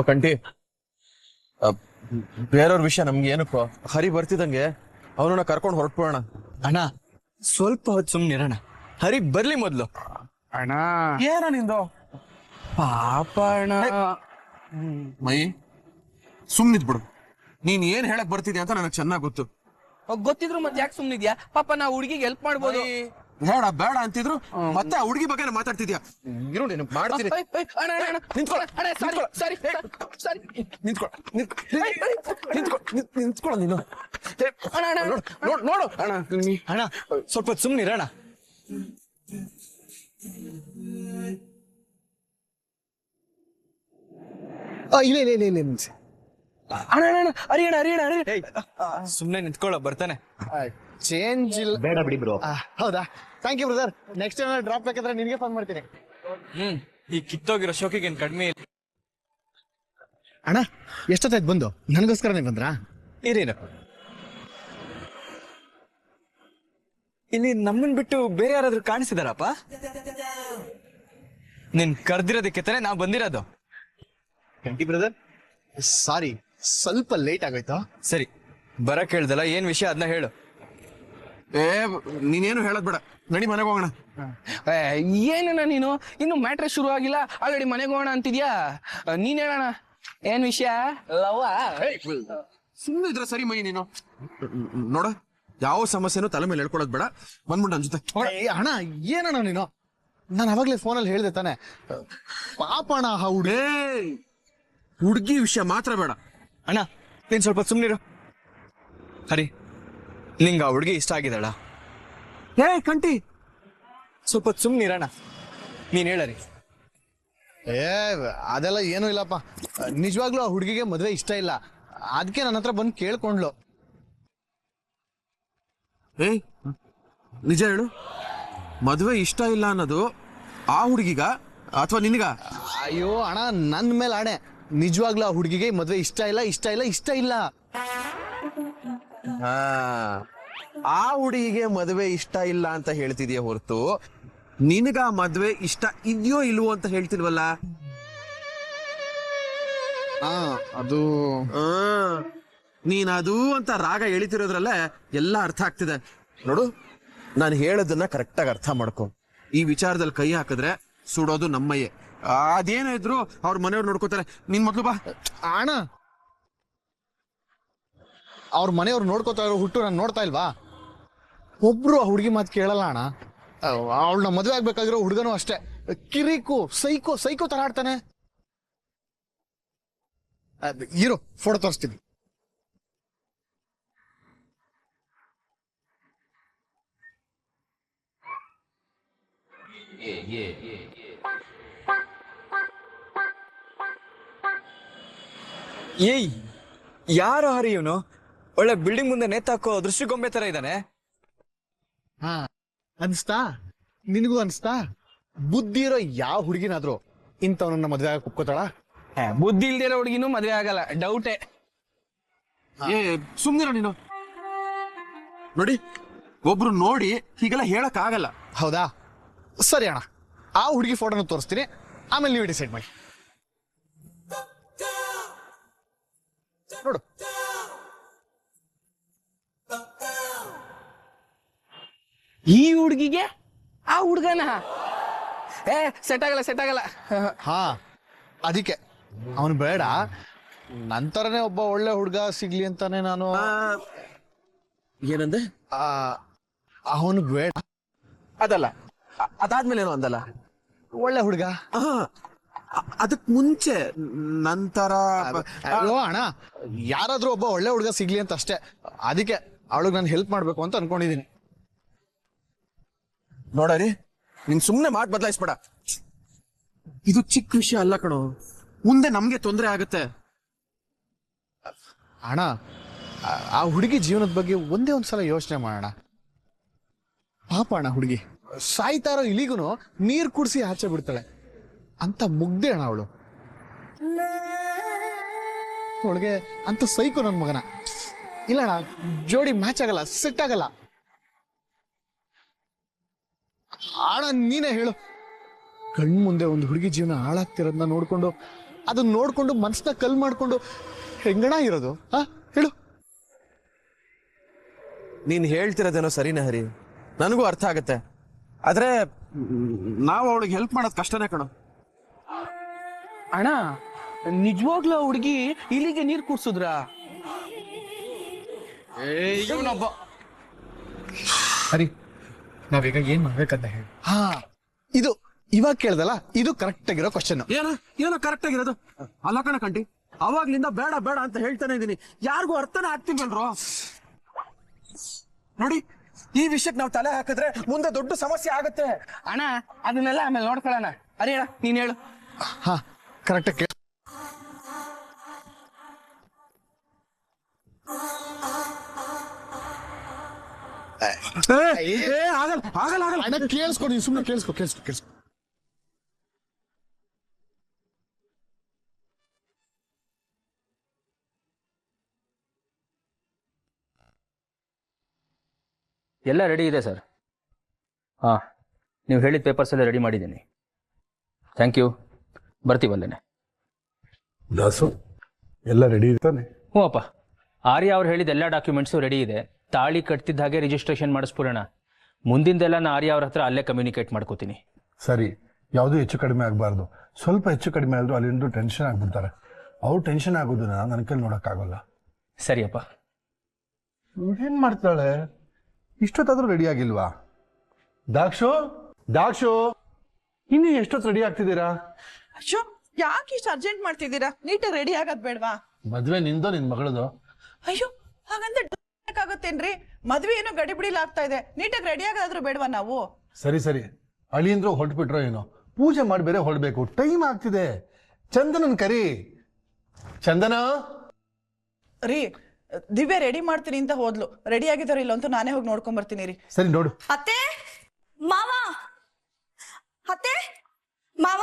ಕಂಟಿ ಬೇರೆಯವ್ರ ವಿಷಯ ನಮ್ಗೆ ಏನಕ್ಕೋ ಹರಿ ಬರ್ತಿದಂಗೆ ಅವನನ್ನ ಕರ್ಕೊಂಡು ಹೊರಟ್ಬಿಡೋಣ. ಅಣ್ಣ ಸ್ವಲ್ಪ ಹೊತ್ತು ಸುಮ್ನಿರೋಣ, ಹರಿ ಬರ್ಲಿ ಮೊದ್ಲು. ಅಣ್ಣ ಏನ ನಿಂದು ಪಾಪ ಅಣ್ಣ. ಮೈ ಸುಮ್ನಿದ್ಬಿಡು. ನೀನ್ ಏನ್ ಹೇಳಕ್ ಬರ್ತಿದ್ಯಾ ಅಂತ ನನಗೆ ಚೆನ್ನಾಗ್ ಗೊತ್ತು. ಗೊತ್ತಿದ್ರು ಮತ್ತೆ ಯಾಕೆ ಸುಮ್ನಿದ್ಯಾ? ಪಾಪ ನಾ ಹುಡುಗಿಗೆ ಹೆಲ್ಪ್ ಮಾಡ್ಬೋದು. ಬೇಡ ಬೇಡ ಅಂತಿದ್ರು ಮತ್ತೆ ಆ ಹುಡುಗಿ ಬಗ್ಗೆ ಮಾತಾಡ್ತಿದ್ಯಾ? ಇರು ನೀನು ಮಾಡ್ತೀನಿ. ನಿಂತ್ಕೊಳ್ಳ ನೀನು. ನೋಡು ಅಣ್ಣ ಸ್ವಲ್ಪ ಹೊತ್ತು ಸುಮ್ನಿರೋಣ. ಇಲ್ಲ ಇಲ್ಲ ಇಲ್ಲ ಇಲ್ಲ ಸುಮ್ನೆ ನಿಂತ್ಕೊಳ್ಳೋ, ಬರ್ತಾನೆ. ಚೇಂಜ್ ಇಲ್ಲ. ಬೇಡ ಬಿಡಿ ಬ್ರೋ. ಹೌದಾ, thank you brother. Next time drop ಬೇಕಂದ್ರೆ ನಿನ್ಗೆ ಫೋನ್ ಮಾಡ್ತೀನಿ. ಈ ಕಿತ್ತೋಗಿರೋ ಶೋಕಿಗೆ ಏನ್ ಕಡಿಮೆ ಇಲ್ಲ. ಅಣ್ಣ ಎಷ್ಟೊತ್ತಾಯ್ತು ಬಂದು? ನನಗೋಸ್ಕರನೇ ಬಂದ್ರಾ? ಇರೇನು ಇಲ್ಲಿ ನಮ್ಮನ್ ಬಿಟ್ಟು ಬೇರೆ ಯಾರಾದ್ರೂ ಕಾಣಿಸಿದಾರಪ್ಪ? ನಿನ್ ಕರ್ದಿರೋದಕ್ಕೆ ತಾನೇ ನಾವ್ ಬಂದಿರೋದು. Thank you brother. ಸಾರಿ, ಸ್ವಲ್ಪ ಲೇಟ್ ಆಗೋಯ್ತು. ಸರಿ, ಬರಕ್ ಹೇಳ್ದಲ್ಲ, ಏನ್ ವಿಷಯ ಅದನ್ನ ಹೇಳು. ನೀನೇನು ಹೇಳದ್ ಬೇಡ, ನಡಿ ಮನೆಗೆ ಹೋಗೋಣ. ಏನಣ್ಣ ನೀನು ಇನ್ನು ಮ್ಯಾಟ್ರೆ ಶುರು ಆಗಿಲ್ಲ, ಆಲ್ರೆಡಿ ಮನೆಗೆ ಹೋಗೋಣ ಅಂತಿದ್ಯಾ? ನೀನ್ ಹೇಳೋಣ, ಏನ್ ವಿಷಯ? ಲವ್ವ? ಸುಮ್ಮನೆ ಇದ್ರೆ ಸರಿ ಮೈ. ನೀನು ನೋಡ, ಯಾವ ಸಮಸ್ಯೆನೂ ತಲೆ ಮೇಲೆ ಹೇಳ್ಕೊಳದ್ ಬೇಡ, ಬಂದ್ಬಿಟ್ಟು ನನ್ ಜೊತೆ. ಅಣ್ಣ ಏನಣ್ಣ ನೀನು? ನಾನು ಅವಾಗ್ಲೇ ಫೋನಲ್ಲಿ ಹೇಳ್ದೆ ತಾನೆ, ಪಾಪ ಅಣ್ಣ ಹುಡುಗಿ ವಿಷಯ ಮಾತ್ರ ಬೇಡ. ಅಣ್ಣ ನೀನ್ ಸ್ವಲ್ಪ ಸುಮ್ನಿರು. ಹರಿ, ನಿಂಗ ಆ ಹುಡುಗಿ ಇಷ್ಟ ಆಗಿದ್ದಾಳ? ಕಂಟಿ ಸ್ವಲ್ಪ ಸುಮ್ನಿರಣ್ಣ, ನೀನ್ ಹೇಳರಿ. ಅದೆಲ್ಲ ಏನೂ ಇಲ್ಲಪ್ಪ. ನಿಜವಾಗ್ಲೂ ಆ ಹುಡುಗಿಗೆ ಮದ್ವೆ ಇಷ್ಟ ಇಲ್ಲ, ಅದಕ್ಕೆ ನನ್ನ ಹತ್ರ ಬಂದು ಕೇಳ್ಕೊಂಡ್ಲು. ನಿಜ ಹೇಳು, ಮದ್ವೆ ಇಷ್ಟ ಇಲ್ಲ ಅನ್ನೋದು ಆ ಹುಡುಗಿಗ ಅಥವಾ ನಿನಗ? ಅಯ್ಯೋ ಅಣ್ಣ, ನನ್ನ ಮೇಲೆ ಆಣೆ, ನಿಜವಾಗ್ಲೂ ಆ ಹುಡುಗಿಗೆ ಮದ್ವೆ ಇಷ್ಟ ಇಲ್ಲ, ಇಷ್ಟ ಇಲ್ಲ, ಇಷ್ಟ ಇಲ್ಲ. ಆ ಹುಡುಗಿಗೆ ಮದ್ವೆ ಇಷ್ಟ ಇಲ್ಲ ಅಂತ ಹೇಳ್ತಿದ್ಯಾ ಹೊರತು ನಿನಗ ಮದ್ವೆ ಇಷ್ಟ ಇದೆಯೋ ಇಲ್ವೋ ಅಂತ ಹೇಳ್ತಿಲ್ವಲ್ಲ? ಅದು ನೀನ್ ಅದು ಅಂತ ರಾಗ ಎಳಿತಿರೋದ್ರಲ್ಲೇ ಎಲ್ಲ ಅರ್ಥ ಆಗ್ತಿದೆ. ನೋಡು, ನಾನು ಹೇಳೋದನ್ನ ಕರೆಕ್ಟಾಗಿ ಅರ್ಥ ಮಾಡ್ಕೊ. ಈ ವಿಚಾರದಲ್ಲಿ ಕೈ ಹಾಕಿದ್ರೆ ಸುಡೋದು ನಮ್ಮಯ್ಯೆ. ಅದೇನೋ ಇದ್ರು ಅವ್ರ ಮನೆಯವ್ರು ನೋಡ್ಕೋತಾರೆ. ನಿನ್ ಮೊದ್ಲು ಬಾ. ಅಣ್ಣ, ಅವ್ರ ಮನೆಯವ್ರು ನೋಡ್ಕೋತಾ ಇರೋ ಹುಟ್ಟು ನಾನು ನೋಡ್ತಾ ಇಲ್ವಾ? ಒಬ್ರು ಆ ಹುಡುಗಿ ಮಾತು ಕೇಳಲ್ಲ ಅಣ್ಣ. ಅವಳನ್ನ ಮದುವೆ ಆಗ್ಬೇಕಾಗಿರೋ ಹುಡುಗನೂ ಅಷ್ಟೇ, ಕಿರಿಕು ಸೈಕೋ ಸೈಕೋ ತರ ಆಡ್ತಾನೆ. ಇರೋ ಫೋಟೋ ತೋರಿಸ್ತೀನಿ. ಏಯ್, ಯಾರು ಹರಿ ಇವನು? ಒಳ್ಳೆ ಬಿಲ್ಡಿಂಗ್ ಮುಂದೆ ನೇತಾಕೋ ದೃಷ್ಟಿಗೊಂಬೆ ತರ ಇದ್ದಾನೆ. ಅನ್ಸ್ತಾ? ನಿನಗೂ ಅನ್ಸ್ತಾ? ಬುದ್ಧಿ ಇರೋ ಯಾವ ಹುಡುಗಿನಾದ್ರು ಇಂಥವನನ್ನ ಮದ್ವೆ ಆಗ ಕುಕ್ಕೋತಾಳ? ಬುದ್ಧಿ ಇಲ್ದಿರೋ ಹುಡುಗಿನೂ ಮದ್ವೆ ಆಗಲ್ಲ, ಡೌಟೇ. ಸುಮ್ನಿರ ನೀನು. ನೋಡಿ, ಒಬ್ರು ನೋಡಿ ಹೀಗೆಲ್ಲ ಹೇಳಕ್ ಆಗಲ್ಲ. ಹೌದಾ, ಸರಿ ಅಣ್ಣ, ಆ ಹುಡುಗಿ ಫೋಟೋನ ತೋರಿಸ್ತೀನಿ, ಆಮೇಲೆ ನೀವು ಡಿಸೈಡ್ ಮಾಡಿ. ನೋಡು, ಈ ಹುಡುಗಿಗೆ ಆ ಹುಡುಗನ ಸೆಟ್ ಆಗಲ್ಲ, ಸೆಟ್ ಆಗಲ್ಲ. ಹಾ, ಅದಕ್ಕೆ ಅವನು ಬೇಡ, ನಂತರನೇ ಒಬ್ಬ ಒಳ್ಳೆ ಹುಡುಗ ಸಿಗ್ಲಿ ಅಂತಾನೆ ನಾನು. ಏನಂದೆ? ಅವನು ಬೇಡ. ಅದಲ್ಲ, ಅದಾದ್ಮೇಲೆ ಏನೋ ಅಂದಲ್ಲ, ಒಳ್ಳೆ ಹುಡುಗ. ಅದಕ್ ಮುಂಚೆ ನಂತರ ಅಯ್ಯೋ ಅಣ್ಣ, ಯಾರಾದ್ರೂ ಒಬ್ಬ ಒಳ್ಳೆ ಹುಡುಗ ಸಿಗ್ಲಿ ಅಂತ ಅಷ್ಟೇ. ಅದಕ್ಕೆ ಅವಳಿಗೆ ನಾನು ಹೆಲ್ಪ್ ಮಾಡ್ಬೇಕು ಅಂತ ಅನ್ಕೊಂಡಿದೀನಿ. ನೋಡರಿ, ನೀನ್ ಸುಮ್ನೆ ಮಾತು ಬದಲಾಯಿಸ್ಬೇಡ. ಇದು ಚಿಕ್ಕ ವಿಷಯ ಅಲ್ಲ ಕಣೋ, ಮುಂದೆ ನಮ್ಗೆ ತೊಂದರೆ ಆಗುತ್ತೆ. ಅಣ್ಣ, ಆ ಹುಡುಗಿ ಜೀವನದ ಬಗ್ಗೆ ಒಂದೇ ಒಂದ್ಸಲ ಯೋಚನೆ ಮಾಡೋಣ. ಪಾಪ ಅಣ್ಣ, ಹುಡುಗಿ ಸಾಯ್ತಾ ಇರೋ ಇಲಿಗೂ ನೀರ್ ಕುಡಿಸಿ ಆಚೆ ಬಿಡ್ತಾಳೆ ಅಂತ ಮುಗ್ದೆ ಅಣ್ಣ ಅವಳು. ಅವಳಿಗೆ ಅಂತ ಸೈಕೋ ನನ್ನ ಮಗನ. ಇಲ್ಲ ಅಣ್ಣ, ಜೋಡಿ ಮ್ಯಾಚ್ ಆಗಲ್ಲ, ಸೆಟ್ ಆಗಲ್ಲ. ಅಣ್ಣ ನೀನೇ ಹೇಳು, ಕಣ್ ಮುಂದೆ ಒಂದು ಹುಡುಗಿ ಜೀವನ ಹಾಳಾಗ್ತಿರೋದನ್ನ ನೋಡ್ಕೊಂಡು ಅದನ್ನ ನೋಡ್ಕೊಂಡು ಮನಸ್ಸನ್ನ ಕಲ್ ಮಾಡ್ಕೊಂಡು ಹೆಂಗಣ ಇರೋದು ಹೇಳು. ನೀನ್ ಹೇಳ್ತಿರೋದೇನೋ ಸರಿನೇ ಹರಿ, ನನಗೂ ಅರ್ಥ ಆಗತ್ತೆ. ಆದ್ರೆ ನಾವು ಅವಳಿಗೆ ಹೆಲ್ಪ್ ಮಾಡೋದು ಕಷ್ಟನೇ ಕಣೋ. ಅಣ್ಣ ನಿಜವಾಗ್ಲೂ ಹುಡುಗಿ ಇಲ್ಲಿಗೆ ನೀರ್ ಕುಡ್ಸುದ್ರ? ಹರಿ, ನಾವೀಗ ಏನ್ ಮಾಡ್ಬೇಕಂತ ಹೇಳಿ. ಇದು ಇವಾಗ ಕೇಳ್ದಲ್ಲ, ಇದು ಕರೆಕ್ಟ್ ಆಗಿರೋ ಕ್ವಶನ್. ಏನೋ ಕರೆಕ್ಟ್ ಆಗಿರೋದು ಅಲ್ಲ ಕಣ ಕಂಟಿ. ಅವಾಗ್ಲಿಂದ ಬೇಡ ಬೇಡ ಅಂತ ಹೇಳ್ತಾನೆ ಇದೀನಿ, ಯಾರಿಗೂ ಅರ್ಥನೇ ಆಗ್ತಿಲ್ವಲ್ರೋ. ನೋಡಿ, ಈ ವಿಷಯಕ್ಕೆ ನಾವು ತಲೆ ಹಾಕಿದ್ರೆ ಮುಂದೆ ದೊಡ್ಡ ಸಮಸ್ಯೆ ಆಗತ್ತೆ. ಅಣ್ಣ ಅದನ್ನೆಲ್ಲ ಆಮೇಲೆ ನೋಡ್ಕೊಳ್ಳೋಣ. ಅರಿ ಅಣ್ಣ ನೀನ್ ಹೇಳು. ಕರೆಕ್ಟ್ ಕೇಳ. ಆಗಲ್ಲ ಕೇಳಿಸ್ಕೊ, ನೀನ್ ಸುಮ್ಮನೆ ಕೇಳಿಸ್ಕೊ. ಎಲ್ಲ ರೆಡಿ ಇದೆ ಸರ್. ಹಾಂ, ನೀವು ಹೇಳಿದ ಪೇಪರ್ಸ್ ಎಲ್ಲ ರೆಡಿ ಮಾಡಿದ್ದೀನಿ. Thank you. ಬರ್ತೀವಲ್ಲೇನೆ. ದಾಸು, ಎಲ್ಲ ರೆಡಿ ಇರ್ತಾನೆ? ಹ್ಞೂ ಅಪ್ಪ, ಆರ್ಯ ಅವ್ರು ಹೇಳಿದ ಎಲ್ಲ ಡಾಕ್ಯುಮೆಂಟ್ಸು ರೆಡಿ ಇದೆ. ತಾಳಿ ಕಟ್ತಿದ್ದ ಹಾಗೆ ರಿಜಿಸ್ಟ್ರೇಷನ್ ಮಾಡಿಸ್ಬಿಡೋಣ. ಮುಂದಿಂದೆಲ್ಲ ನಾನು ಆರ್ಯ ಅವ್ರ ಹತ್ರ ಅಲ್ಲೇ ಕಮ್ಯುನಿಕೇಟ್ ಮಾಡ್ಕೋತೀನಿ. ಸರಿ, ಯಾವುದೂ ಹೆಚ್ಚು ಕಡಿಮೆ ಆಗಬಾರ್ದು. ಸ್ವಲ್ಪ ಹೆಚ್ಚು ಕಡಿಮೆ ಆದರೂ ಅಲ್ಲಿಂದು ಟೆನ್ಷನ್ ಆಗ್ಬಿಡ್ತಾರೆ. ಅವ್ರು ಟೆನ್ಷನ್ ಆಗೋದನ್ನ ನನ್ನ ಕೈಲಿ ನೋಡೋಕ್ಕಾಗಲ್ಲ. ಸರಿಯಪ್ಪ. ಏನು ಮಾಡ್ತಾಳೆ? ಇಷ್ಟೊತ್ತಾದರೂ ರೆಡಿ ಆಗಿಲ್ವಾ? ದಾಕ್ಷು ಇನ್ನು ಎಷ್ಟೊತ್ತು ರೆಡಿ ಆಗ್ತಿದ್ದೀರಾ? ಅಯ್ಯೋ, ಯಾಕೆ ಇಷ್ಟು ಅರ್ಜೆಂಟ್ ಮಾಡ್ತಿದ್ದೀರಾ? ನೀಟಾಗಿ ರೆಡಿ ಆಗೋದ್ ಬೇಡವಾ? ಮದ್ವೆ ನಿಂದೋ ನಿನ್ ಮಗಳದು? ಅಯ್ಯೋ, ಹಾಗಂದ್ರೆ ಆಗುತ್ತೇನ್ರಿ? ಮದ್ವೆ ಏನೋ ಗಡಿಬಿಡಿಲ್ ಆಗ್ತಾ ಇದೆ, ನೀಟಾಗಿ ರೆಡಿ ಆಗೋದಾದ್ರೂ ಬೇಡವಾ ನಾವು? ಸರಿ, ಅಳಿಯಂದ್ರು ಹೊರಟ್ಬಿಟ್ರೋ ಏನೋ. ಪೂಜೆ ಮಾಡಿ ಬೇರೆ ಹೊರಡ್ಬೇಕು, ಟೈಮ್ ಆಗ್ತಿದೆ. ಚಂದನನ್ ಕರಿ. ಚಂದನ ರೀ, ದಿವ್ಯ ರೆಡಿ ಮಾಡ್ತೀನಿ ಅಂತ ಹೋದ್ಲು. ರೆಡಿ ಆಗಿದಾರೋ ಇಲ್ಲ ಅಂತ ನಾನೇ ಹೋಗಿ ನೋಡ್ಕೊಂಡ್ ಬರ್ತೀನಿ ರೀ. ಸರಿ, ನೋಡು. ಅತ್ತೆ, ಮಾವ, ಅತ್ತೆ, ಮಾವ.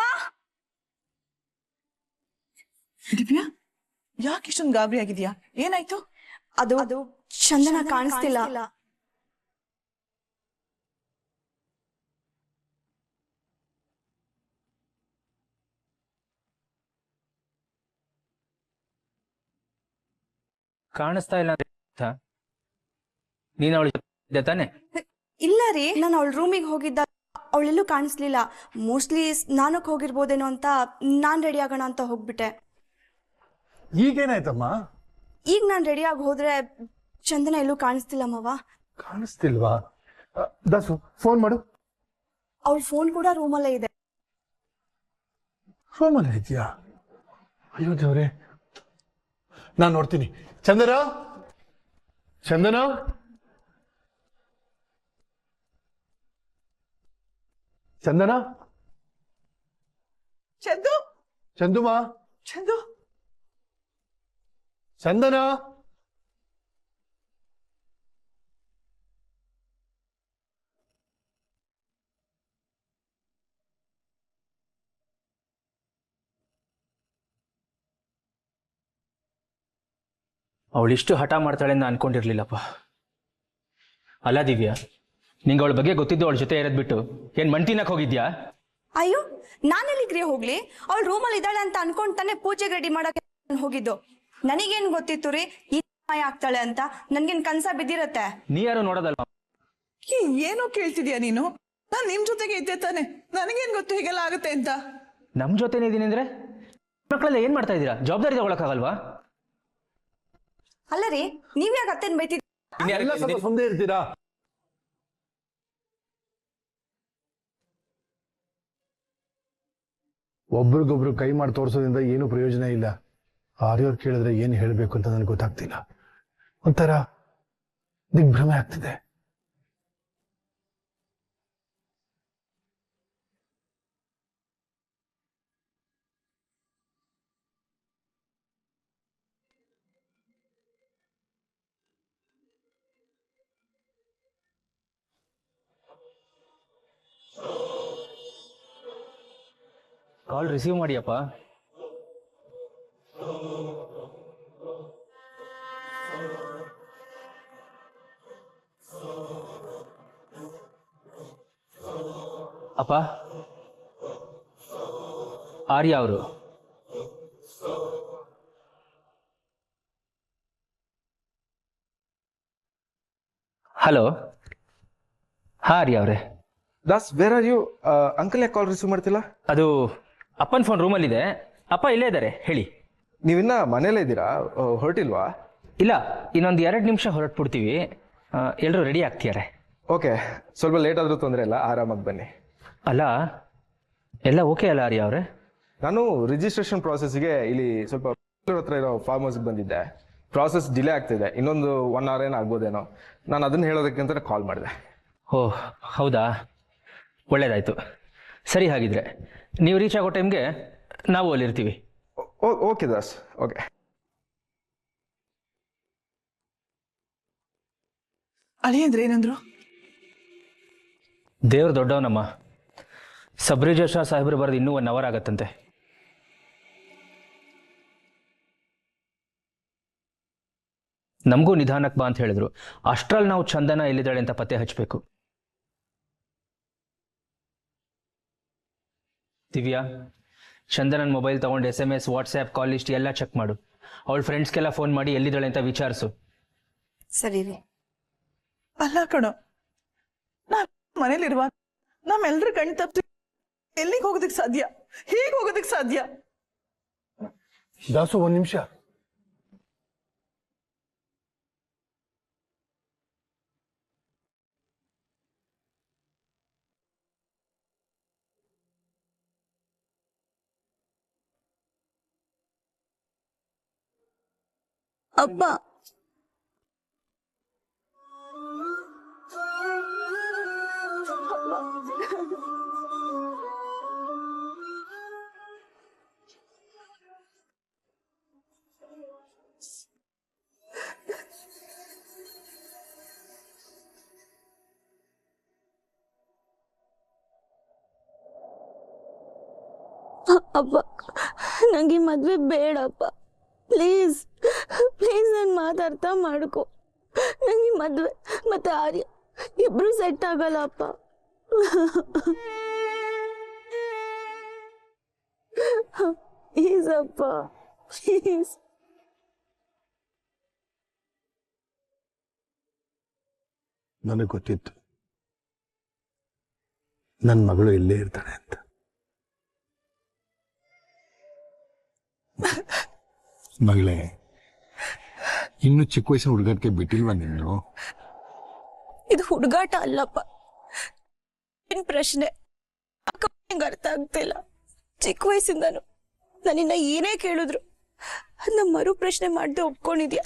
ದಿವ್ಯಾ, ಯಾಕೆ ಇಷ್ಟೊಂದು ಗಾಬರಿ ಆಗಿದ್ಯಾ? ಏನಾಯ್ತು? ಅದು ಚಂದನ ಕಾಣಿಸ್ತಿಲ್ಲ. ಕಾಣಿಸ್ತಾ ಇಲ್ಲ ನೀನು ಅವಳು ತಾನೆ? ಇಲ್ಲ ರೀ, ನಾನು ಅವಳ ರೂಮಿಗೆ ಹೋಗಿದ್ದ, ಅವಳೆಲ್ಲೂ ಕಾಣಿಸ್ಲಿಲ್ಲ. ಮೋಸ್ಟ್ಲಿ ಸ್ನಾನಕ್ಕೆ ಹೋಗಿರ್ಬೋದೇನೋ ಅಂತ ನಾನ್ ರೆಡಿ ಆಗೋಣ ಅಂತ ಹೋಗ್ಬಿಟ್ಟೆ. ಈಗೇನಾಯ್ತಮ್ಮ? ಈಗ ನಾನು ರೆಡಿಯಾಗಿ ಹೋದ್ರೆ ಚಂದನ ಎಲ್ಲೂ ಕಾಣಿಸ್ತಿಲ್ಲ ಮಾವ. ಕಾಣಿಸ್ತಿಲ್ವಾ? ದಾಸು, ಫೋನ್ ಮಾಡು. ಅವಳ ಫೋನ್ ಕೂಡ ರೂಮಲ್ಲೇ ಇದೆ. ರೂಮಲ್ಲಿ ಇದೆಯಾ? ಅಯ್ಯೋ ದೇವ್ರೆ, ನಾನು ನೋಡ್ತೀನಿ. ಚಂದನ, ಚಂದನ, ಚಂದನ, ಚಂದು, ಚಂದುಮಾ, ಚಂದು, ಚಂದನ. ಅವಳಿಷ್ಟು ಹಠ ಮಾಡ್ತಾಳೆ ಅಂತ ಅನ್ಕೊಂಡಿರ್ಲಿಲ್ಲಪ್ಪ. ಅಲ್ಲ ದಿವ್ಯಾ, ನಿಂಗೆ ಅವಳ ಬಗ್ಗೆ ಗೊತ್ತಿದ್ದು ಅವಳ ಜೊತೆ ಇರೋದ್ ಬಿಟ್ಟು ಏನ್ ಮಂಟಿನಕ್ ಹೋಗಿದ್ಯಾ? ಅಯ್ಯೋ, ನಾನೆಲ್ಲಿಗ್ರಿ ಹೋಗ್ಲಿ? ಅವಳು ರೂಮಲ್ಲಿ ಇದ್ದಾಳೆ ಅಂತ ಅನ್ಕೊಂಡ್ ತಾನೆ ಪೂಜೆಗೆ ರೆಡಿ ಮಾಡಕ್ಕೆ ಹೋಗಿದ್ದು. ನನಗೇನ್ ಗೊತ್ತಿತ್ತು ರೀ ಈ ಮಾಯ ಆಗ್ತಾಳೆ ಅಂತ? ನನ್ಗೇನ್ ಕನ್ಸ ಬಿದ್ದಿರತ್ತೆ? ನೀ ಯಾರು ನೋಡೋದಲ್ವಾ? ಏನೋ ಕೇಳ್ತಿದ್ಯಾ ನೀನು? ನಾನ್ ನಿಮ್ ಜೊತೆಗೆ ಇದ್ದೆ ತಾನೆ, ನನಗೇನ್ ಗೊತ್ತು ಹೀಗೆಲ್ಲ ಆಗುತ್ತೆ ಅಂತ? ನಮ್ ಜೊತೆನೇ ಇದೀನಿ ಅಂದ್ರೆ ಮಕ್ಕಳೆಲ್ಲ ಏನ್ ಮಾಡ್ತಾ ಇದ್ದೀರಾ? ಜವಾಬ್ದಾರಿ ತಗೊಳಕ್ಕಾಗಲ್ವಾ? ಅಲ್ಲ ರೀ, ನೀವ್ ಯಾಕೆ ಅತ್ತೆನ್ ಬೈತಿದ್ದೀರಾ? ಎಲ್ಲ ಸ್ವಲ್ಪ ಸುಮ್ಮನೆ ಇರ್ತೀರಾ? ಒಬ್ರಿಗೊಬ್ರು ಕೈ ಮಾಡಿ ತೋರಿಸೋದ್ರಿಂದ ಏನು ಪ್ರಯೋಜನ ಇಲ್ಲ. ಆರ್ಯವ್ರು ಕೇಳಿದ್ರೆ ಏನು ಹೇಳಬೇಕು ಅಂತ ನನಗೆ ಗೊತ್ತಾಗ್ತಿಲ್ಲ. ಒಂಥರ ದಿಗ್ಭ್ರಮೆ ಆಗ್ತಿದೆ. ಕಾಲ್ ರಿಸೀವ್ ಮಾಡಿಯಪ್ಪ. ಅಪ್ಪ, ಆರ್ಯ ಅವರು ಹಲೋ. ಹಾಂ ರೀ ಅವರೇ. Das where are you? Uncle ಯಾಕೆ ಕಾಲ್ ರಿಸೀವ್ ಮಾಡ್ತಿಲ್ಲ? ಅದು ಅಪ್ಪನ ಫೋನ್ ರೂಮಲ್ಲಿದೆ. ಅಪ್ಪ ಇಲ್ಲೇ ಇದ್ದಾರೆ, ಹೇಳಿ. ನೀವಿನ್ನ ಮನೇಲೇ ಇದ್ದೀರಾ? ಹೊರಟಿಲ್ವಾ? ಇಲ್ಲ, ಇನ್ನೊಂದು 2 ನಿಮಿಷ ಹೊರಟ್ಬಿಡ್ತೀವಿ. ಎಲ್ಲರೂ ರೆಡಿ ಆಗ್ತಿದ್ದಾರೆ. ಓಕೆ, ಸ್ವಲ್ಪ ಲೇಟ್ ಆದರೂ ತೊಂದರೆ ಇಲ್ಲ, ಆರಾಮಾಗಿ ಬನ್ನಿ. ಅಲ್ಲ, ಎಲ್ಲ ಓಕೆ ಅಲ್ಲ ರೀ ಅವರೇ? ನಾನು ರಿಜಿಸ್ಟ್ರೇಷನ್ ಪ್ರಾಸೆಸ್ಗೆ ಇಲ್ಲಿ ಸ್ವಲ್ಪ ಹತ್ರ ಇರೋ ಫಾರ್ಮ್ ಹೌಸ್ಗೆ ಬಂದಿದ್ದೆ. ಪ್ರಾಸೆಸ್ ಡಿಲೇ ಆಗ್ತಿದೆ, ಇನ್ನೊಂದು 1 hour ಏನೋ ಆಗ್ಬೋದೇನೋ. ನಾನು ಅದನ್ನು ಹೇಳೋದಕ್ಕಿಂತ ಕಾಲ್ ಮಾಡಿದೆ. ಓಹ್ ಹೌದಾ, ಒಳ್ಳೇದಾಯಿತು. ಸರಿ, ಹಾಗಿದ್ರೆ ನೀವು ರೀಚ್ ಆಗೋ ಟೈಮ್ಗೆ ನಾವು ಅಲ್ಲಿರ್ತೀವಿ. Okay Das, okay. ಅಳಿಯಂದ್ರೆ ಏನಂದ್ರು? ದೇವ್ರು ದೊಡ್ಡವನಮ್ಮ. ಸಬ್ರಿಜೇಶ್ವರ ಸಾಹೇಬ್ರು ಬರೋದು ಇನ್ನೂ 1 hour ಆಗತ್ತಂತೆ. ನಮಗೂ ನಿಧಾನಕ್ಕೆ ಬಾ ಅಂತ ಹೇಳಿದ್ರು. ಅಷ್ಟ್ರಲ್ಲಿ ನಾವು ಚಂದನ ಎಲ್ಲಿದ್ದಾಳೆ ಅಂತ ಪತ್ತೆ ಹಚ್ಚಬೇಕು. ದಿವ್ಯಾ, ಚಂದನನ್ ಮೊಬೈಲ್ ತಗೊಂಡು SMS, ವಾಟ್ಸ್ಆ್ಯಪ್, ಕಾಲ್ ಲಿಸ್ಟ್ ಎಲ್ಲ ಚೆಕ್ ಮಾಡು. ಅವಳ ಫ್ರೆಂಡ್ಸ್ಗೆಲ್ಲ ಫೋನ್ ಮಾಡಿ ಎಲ್ಲಿದ್ದಾಳೆ ಅಂತ ವಿಚಾರಿಸು. ಸರಿ ರೀ. ಅಲ್ಲ ಕಣೋ, ನಾ ಮನೇಲಿರುವಾಗ ನಮ್ಮೆಲ್ಲರ ಕಣ್ ತಪ್ಪಿ ಎಲ್ಲಿಗೆ ಹೋಗೋದಕ್ಕೆ ಸಾಧ್ಯ? ಹೇಗೆ ಹೋಗೋದಕ್ಕೆ ಸಾಧ್ಯ? ದಾಸು, 1 ನಿಮಿಷ. ಅಪ್ಪ, ಅಪ್ಪ, ನಂಗೆ ಮದ್ವೆ ಬೇಡಪ್ಪ. ಪ್ಲೀಸ್ ಪ್ಲೀಸ್, ನನ್ನ ಮಾತು ಅರ್ಥ ಮಾಡ್ಕೊ. ನಂಗೆ ಮದ್ವೆ ಮತ್ತೆ ಆರ್ಯ ಇಬ್ರು ಸೆಟ್ ಆಗಲ್ಲ ಅಪ್ಪ. ಪ್ಲೀಸ್ ಅಪ್ಪ, ಪ್ಲೀಸ್. ನನಗೆ ಗೊತ್ತಿತ್ತು ನನ್ನ ಮಗಳು ಇಲ್ಲೇ ಇರ್ತಾಳೆ ಅಂತ. ಮಗಳೇ, ಇನ್ನು ಚಿಕ್ಕ ವಯಸ್ಸಿನ ಹುಡುಗಾಟಕ್ಕೆ ಬಿಟ್ಟಿಲ್ವಾ ನೀನು? ಇದು ಹುಡುಗಾಟ ಅಲ್ಲಪ್ಪ, ಏನ್ ಪ್ರಶ್ನೆ ನಂಗೆ ಅರ್ಥ ಆಗ್ತಿಲ್ಲ. ಚಿಕ್ಕ ವಯಸ್ಸಿಂದನು ನನ್ನಿನ್ನ ಏನೇ ಕೇಳಿದ್ರು ಅದನ್ನ ಮರು ಪ್ರಶ್ನೆ ಮಾಡದೆ ಒಪ್ಕೊಂಡಿದ್ಯಾ.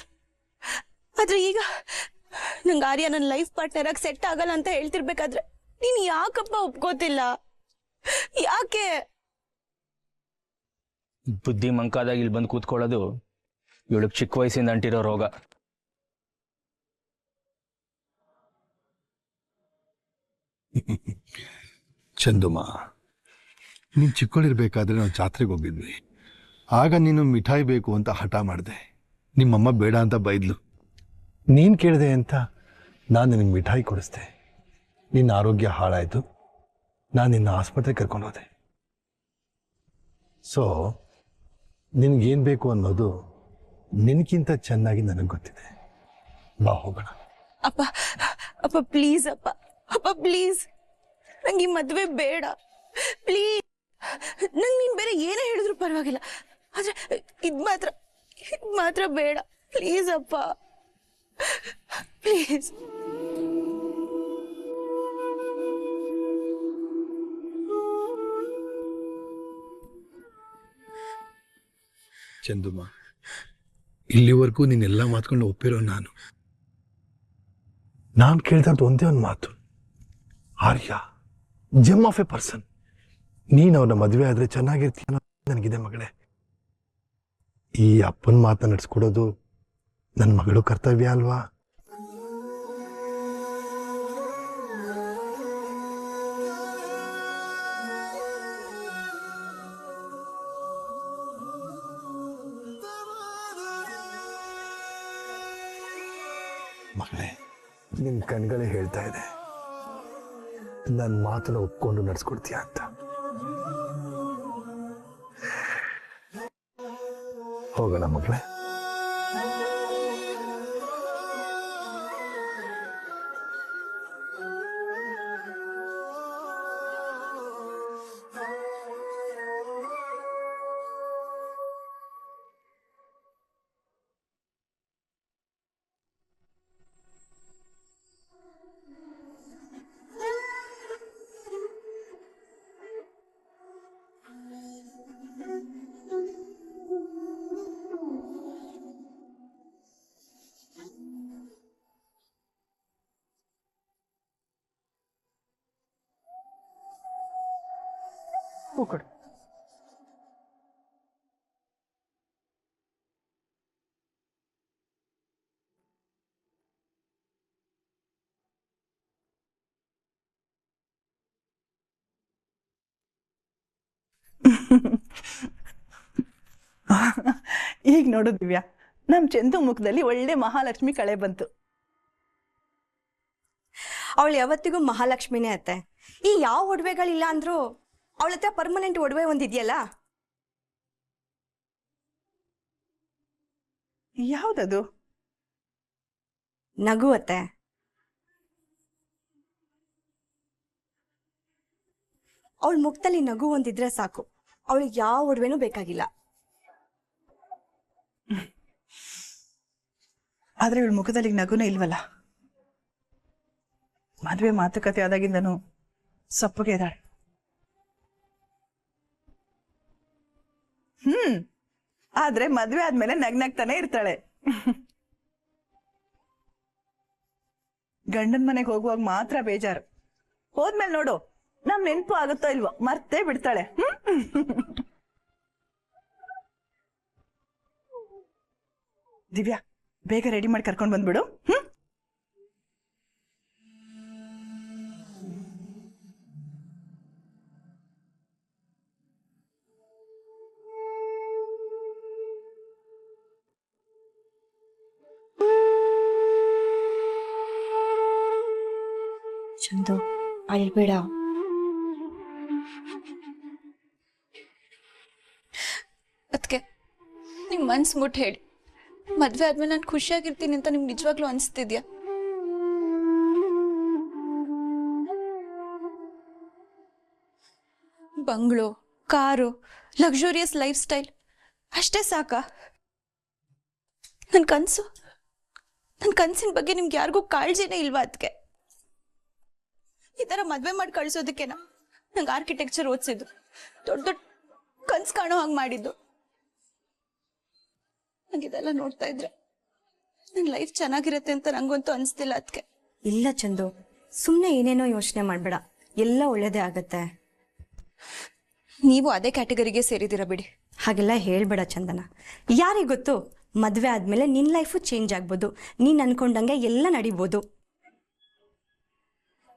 ಆದ್ರೆ ಈಗ ನಂಗೆ ಆರ್ಯ ನನ್ನ ಲೈಫ್ ಪಾರ್ಟ್ನರ್ ಆಗಿ ಸೆಟ್ ಆಗಲ್ಲ ಅಂತ ಹೇಳ್ತಿರ್ಬೇಕಾದ್ರೆ ನೀನ್ ಯಾಕಪ್ಪ ಒಪ್ಕೋತಿಲ್ಲ? ಯಾಕೆ? ಬುದ್ಧಿ ಮಂಕಾದಾಗ ಇಲ್ಲಿ ಬಂದು ಕೂತ್ಕೊಳ್ಳೋದು ಇವಳಿಗೆ ಚಿಕ್ಕ ವಯಸ್ಸಿಂದ ಅಂಟಿರೋ ರೋಗ. ಚಂದುಮ್ಮ, ನೀನು ಚಿಕ್ಕವಳಿರ್ಬೇಕಾದ್ರೆ ನಾವು ಜಾತ್ರೆಗೆ ಹೋಗಿದ್ವಿ. ಆಗ ನೀನು ಮಿಠಾಯಿ ಬೇಕು ಅಂತ ಹಠ ಮಾಡಿದೆ. ನಿಮ್ಮಮ್ಮ ಬೇಡ ಅಂತ ಬೈದ್ಲು. ನೀನು ಕೇಳಿದೆ ಅಂತ ನಾನು ನಿನಗೆ ಮಿಠಾಯಿ ಕೊಡಿಸ್ದೆ. ನಿನ್ನ ಆರೋಗ್ಯ ಹಾಳಾಯಿತು, ನಾನು ನಿನ್ನ ಆಸ್ಪತ್ರೆಗೆ ಕರ್ಕೊಂಡು ಹೋದೆ. ಸೊ ನಿನಗೇನು ಬೇಕು ಅನ್ನೋದು ನಿನಗಿಂತ ಚೆನ್ನಾಗಿ ನನಗೆ ಗೊತ್ತಿದೆ. ಬಾ ಹೋಗೋಣ. ಅಪ್ಪ ಅಪ್ಪ ಪ್ಲೀಸ್ ಅಪ್ಪ, ಅಪ್ಪ ಪ್ಲೀಸ್, ನಂಗೆ ಈ ಮದ್ವೆ ಬೇಡ ಪ್ಲೀಸ್. ನಂಗೆ ನೀನ್ ಬೇರೆ ಏನೇ ಹೇಳಿದ್ರು ಪರವಾಗಿಲ್ಲ, ಆದ್ರೆ ಇದ್ ಮಾತ್ರ ಬೇಡ ಪ್ಲೀಸ್ ಅಪ್ಪ, ಪ್ಲೀಸ್. ಚಂದುಮ್ಮ, ಇಲ್ಲಿವರೆಗೂ ನೀನೆಲ್ಲ ಮಾತ್ಕೊಂಡು ಒಪ್ಪಿರೋ ನಾನು ಕೇಳ್ದದ್ದು ಒಂದೇ ಒಂದು ಮಾತು, ಆರ್ಯ ಜೆಮ್ ಆಫ್ ಎ ಪರ್ಸನ್. ನೀನು ಅವ್ರನ್ನ ಮದುವೆ ಆದರೆ ಚೆನ್ನಾಗಿರ್ತೀಯ ನನಗಿದೆ ಮಗಳೇ. ಈ ಅಪ್ಪನ ಮಾತನ್ನ ನಡೆಸ್ಕೊಡೋದು ನನ್ನ ಮಗಳು ಕರ್ತವ್ಯ ಅಲ್ವಾ? ಮಗಳೇ, ನಿನ್ನ ಕಣ್ಗಳೇ ಹೇಳ್ತಾ ಇದೆ ನನ್ನ ಮಾತನ್ನ ಒಪ್ಕೊಂಡು ನಡೆಸ್ಕೊಡ್ತೀಯ ಅಂತ. ಹೋಗೋಣ ಮಗಳೇ. ಹೂ ಕೊಡು. ಈಗ ನೋಡು ದಿವ್ಯಾ, ನಮ್ ಚಂದು ಮುಖದಲ್ಲಿ ಒಳ್ಳೆ ಮಹಾಲಕ್ಷ್ಮಿ ಕಳೆ ಬಂತು. ಅವಳು ಯಾವತ್ತಿಗೂ ಮಹಾಲಕ್ಷ್ಮಿನೇ ಅತ್ತೆ. ಈ ಯಾವ ಒಡವೆಗಳಿಲ್ಲ ಅಂದ್ರೂ ಅವಳ ಹತ್ರ ಪರ್ಮನೆಂಟ್ ಒಡವೆ ಒಂದಿದೆಯಲ್ಲ. ಯಾವ್ದದು? ನಗು ಅತ್ತೆ. ಅವಳ ಮುಖದಲ್ಲಿ ನಗು ಒಂದಿದ್ರೆ ಸಾಕು, ಅವಳಿಗೆ ಯಾವ ಒಡವೆನೂ ಬೇಕಾಗಿಲ್ಲ. ಆದ್ರೆ ಇವಳ ಮುಖದಲ್ಲಿ ನಗುನೇ ಇಲ್ವಲ್ಲ. ಮದ್ವೆ ಮಾತುಕತೆ ಆದಾಗಿಂದನು ಸಪ್ಪಗೆ ಇದ್ದಾಳೆ. ಆದ್ರೆ ಮದ್ವೆ ಆದ್ಮೇಲೆ ನಗ್ನಗ್ತಾನೆ ಇರ್ತಾಳೆ. ಗಂಡನ್ ಮನೆಗೆ ಹೋಗುವಾಗ ಮಾತ್ರ ಬೇಜಾರು. ಹೋದ್ಮೇಲೆ ನೋಡು, ನಮ್ ನೆನ್ಪು ಆಗುತ್ತೋ ಇಲ್ವೋ ಮರ್ತೇ ಬಿಡ್ತಾಳೆ. ದಿವ್ಯಾ, ಬೇಗ ರೆಡಿ ಮಾಡಿ ಕರ್ಕೊಂಡ್ ಬಂದ್ಬಿಡು. ಚಂದು, ಅಳ್ಬೇಡ. ಅದಕ್ಕೆ ನಿಮ್ ಮನ್ಸು ಮುಟ್ಟು ಹೇಳಿ, ಮದ್ವೆ ಆದ್ಮೇಲೆ ನಾನು ಖುಷಿಯಾಗಿರ್ತೀನಿ ಅಂತ ನಿಮ್ಗೆ ನಿಜವಾಗ್ಲೂ ಅನಿಸ್ತಿದ್ಯಾ? Bungalow, car, luxurious life style ಅಷ್ಟೇ ಸಾಕಾ? ನನ್ನ ಕನ್ಸಿನ ಬಗ್ಗೆ ನಿಮ್ಗೆ ಯಾರಿಗೂ ಕಾಳಜಿನೇ ಇಲ್ವಾ? ಅದಕ್ಕೆ ಈ ತರ ಮದ್ವೆ ಮಾಡಿ ಕಳ್ಸೋದಕ್ಕೆನಾ ನಂಗೆ ಆರ್ಕಿಟೆಕ್ಚರ್ ಓದಿಸಿದ್ದು, ದೊಡ್ಡ ದೊಡ್ಡ ಕನ್ಸು ಕಾಣೋ ಹಂಗೆ ಮಾಡಿದ್ದು? ನಂಗೆ ಇದೆಲ್ಲ ನೋಡ್ತಾ ಇದ್ರೆ ನನ್ನ ಲೈಫ್ ಚೆನ್ನಾಗಿರತ್ತೆ ಅಂತ ನಂಗಂತೂ ಅನಿಸ್ತಿಲ್ಲ. ಅದಕ್ಕೆ ಇಲ್ಲ ಚಂದು, ಸುಮ್ಮನೆ ಏನೇನೋ ಯೋಚನೆ ಮಾಡಬೇಡ, ಎಲ್ಲ ಒಳ್ಳೇದೇ ಆಗತ್ತೆ. ನೀವು ಅದೇ ಕ್ಯಾಟಗರಿಗೆ ಸೇರಿದ್ದೀರಾ ಬಿಡಿ. ಹಾಗೆಲ್ಲ ಹೇಳ್ಬೇಡ ಚಂದನ. ಯಾರಿಗೆ ಗೊತ್ತು, ಮದುವೆ ಆದ್ಮೇಲೆ ನಿನ್ನ ಲೈಫು ಚೇಂಜ್ ಆಗ್ಬೋದು, ನೀನು ಅನ್ಕೊಂಡಂಗೆ ಎಲ್ಲ ನಡಿಬೋದು.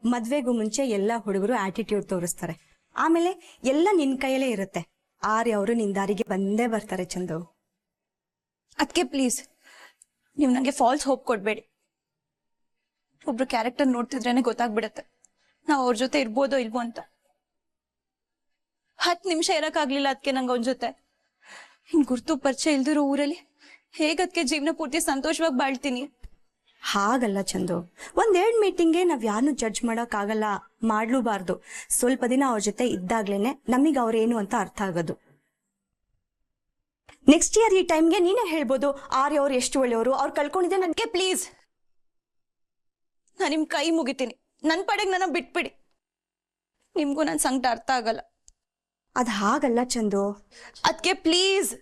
ಮದುವೆಗೂ ಮುಂಚೆ ಎಲ್ಲ ಹುಡುಗರು ಆಟಿಟ್ಯೂಡ್ ತೋರಿಸ್ತಾರೆ, ಆಮೇಲೆ ಎಲ್ಲ ನಿನ್ನ ಕೈಯಲ್ಲೇ ಇರುತ್ತೆ. ಅವರು ನಿನ್ನ ದಾರಿಗೆ ಬಂದೇ ಬರ್ತಾರೆ ಚಂದು. ಅದಕ್ಕೆ ಪ್ಲೀಸ್ ನೀವು ನನಗೆ ಫಾಲ್ಸ್ ಹೋಪ್ ಕೊಡಬೇಡಿ. ಒಬ್ರು ಕ್ಯಾರೆಕ್ಟರ್ ನೋಡ್ತಿದ್ರೇನೆ ಗೊತ್ತಾಗ್ಬಿಡತ್ತೆ ನಾವು ಅವ್ರ ಜೊತೆ ಇರ್ಬೋದೋ ಇಲ್ವೋ ಅಂತ. 10 ನಿಮಿಷ ಇರಕ್ಕಾಗ್ಲಿಲ್ಲ ಅದಕ್ಕೆ ನಂಗೆ ಅವನ ಜೊತೆ. ಹಿಂಗ್ ಗುರ್ತು ಪರಿಚಯ ಇಲ್ದಿರೋ ಊರಲ್ಲಿ ಹೇಗದಕ್ಕೆ ಜೀವನ ಪೂರ್ತಿ ಸಂತೋಷವಾಗಿ ಬಾಳ್ತೀನಿ? ಹಾಗಲ್ಲ ಚಂದು, 1-2 ಮೀಟಿಂಗ್ಗೆ ನಾವ್ ಯಾರನ್ನು ಜಡ್ಜ್ ಮಾಡೋಕ್ಕಾಗಲ್ಲ, ಮಾಡ್ಲೂಬಾರ್ದು. ಸ್ವಲ್ಪ ದಿನ ಅವ್ರ ಜೊತೆ ಇದ್ದಾಗ್ಲೇನೆ ನಮಗೆ ಅವ್ರೇನು ಅಂತ ಅರ್ಥ ಆಗೋದು. ನೆಕ್ಸ್ಟ್ ಇಯರ್ ಈ ಟೈಮ್ಗೆ ನೀನೇ ಹೇಳ್ಬೋದು ಅವ್ರು ಎಷ್ಟು ಒಳ್ಳೆಯವರು, ಅವ್ರು ಕಳ್ಕೊಂಡಿದ್ದೆ ನನಗೆ. ಪ್ಲೀಸ್ ನಾನು ನಿಮ್ ಕೈ ಮುಗಿತೀನಿ, ನನ್ನ ಪಡೆಗೆ ನನ್ನ ಬಿಟ್ಬಿಡಿ. ನಿಮ್ಗೂ ನನ್ನ ಸಂಕಟ ಅರ್ಥ ಆಗಲ್ಲ. ಅದು ಹಾಗಲ್ಲ ಚಂದು. ಅದಕ್ಕೆ ಪ್ಲೀಸ್